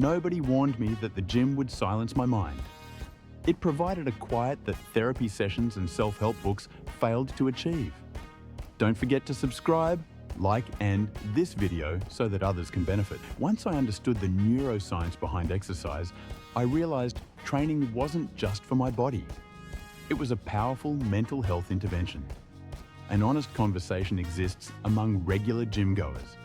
nobody warned me that the gym would silence my mind. It provided a quiet that therapy sessions and self-help books failed to achieve. Don't forget to subscribe, like, and this video so that others can benefit. Once I understood the neuroscience behind exercise, I realized training wasn't just for my body. It was a powerful mental health intervention. An honest conversation exists among regular gym goers.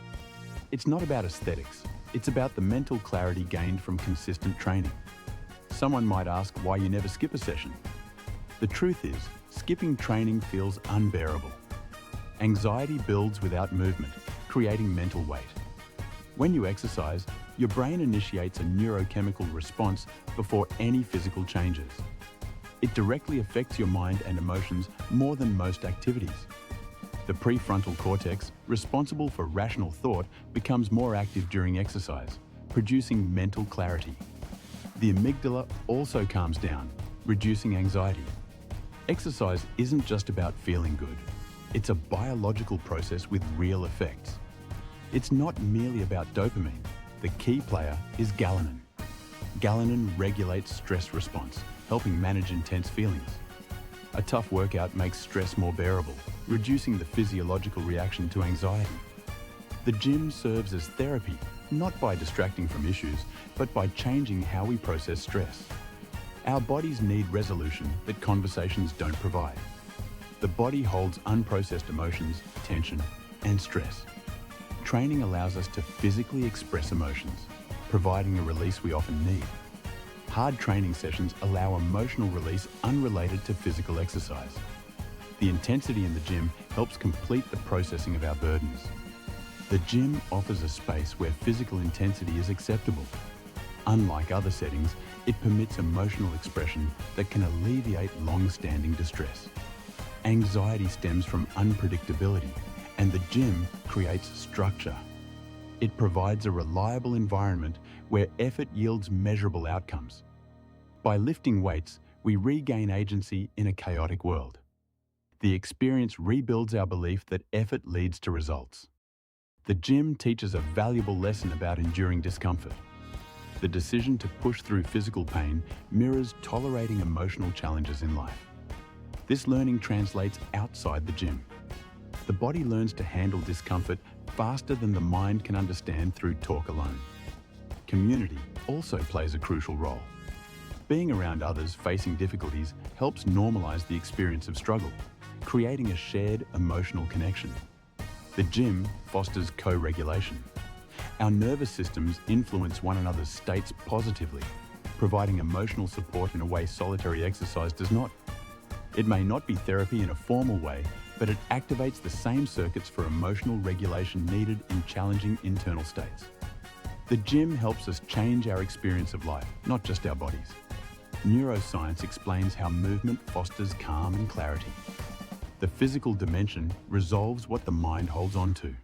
It's not about aesthetics, it's about the mental clarity gained from consistent training. Someone might ask why you never skip a session. The truth is, skipping training feels unbearable. Anxiety builds without movement, creating mental weight. When you exercise, your brain initiates a neurochemical response before any physical changes. It directly affects your mind and emotions more than most activities. The prefrontal cortex, responsible for rational thought, becomes more active during exercise, producing mental clarity. The amygdala also calms down, reducing anxiety. Exercise isn't just about feeling good. It's a biological process with real effects. It's not merely about dopamine. The key player is ghrelin. Ghrelin regulates stress response, helping manage intense feelings. A tough workout makes stress more bearable, reducing the physiological reaction to anxiety. The gym serves as therapy, not by distracting from issues, but by changing how we process stress. Our bodies need resolution that conversations don't provide. The body holds unprocessed emotions, tension, and stress. Training allows us to physically express emotions, providing a release we often need. Hard training sessions allow emotional release unrelated to physical exercise. The intensity in the gym helps complete the processing of our burdens. The gym offers a space where physical intensity is acceptable. Unlike other settings, it permits emotional expression that can alleviate long-standing distress. Anxiety stems from unpredictability, and the gym creates structure. It provides a reliable environment where effort yields measurable outcomes. By lifting weights, we regain agency in a chaotic world. The experience rebuilds our belief that effort leads to results. The gym teaches a valuable lesson about enduring discomfort. The decision to push through physical pain mirrors tolerating emotional challenges in life. This learning translates outside the gym. The body learns to handle discomfort faster than the mind can understand through talk alone. Community also plays a crucial role. Being around others facing difficulties helps normalize the experience of struggle, creating a shared emotional connection. The gym fosters co-regulation. Our nervous systems influence one another's states positively, providing emotional support in a way solitary exercise does not. It may not be therapy in a formal way, but it activates the same circuits for emotional regulation needed in challenging internal states. The gym helps us change our experience of life, not just our bodies. Neuroscience explains how movement fosters calm and clarity. The physical dimension resolves what the mind holds on to.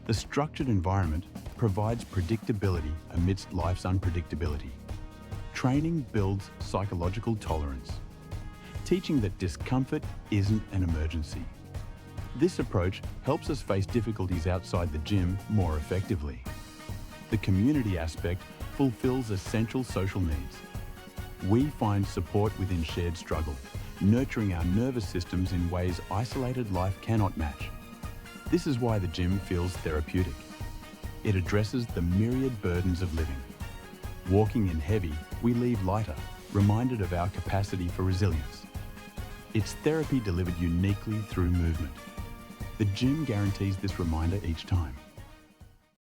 The structured environment provides predictability amidst life's unpredictability. Training builds psychological tolerance, teaching that discomfort isn't an emergency. This approach helps us face difficulties outside the gym more effectively. The community aspect fulfills essential social needs. We find support within shared struggle, nurturing our nervous systems in ways isolated life cannot match. This is why the gym feels therapeutic. It addresses the myriad burdens of living. Walking in heavy, we leave lighter, reminded of our capacity for resilience. It's therapy delivered uniquely through movement. The gym guarantees this reminder each time.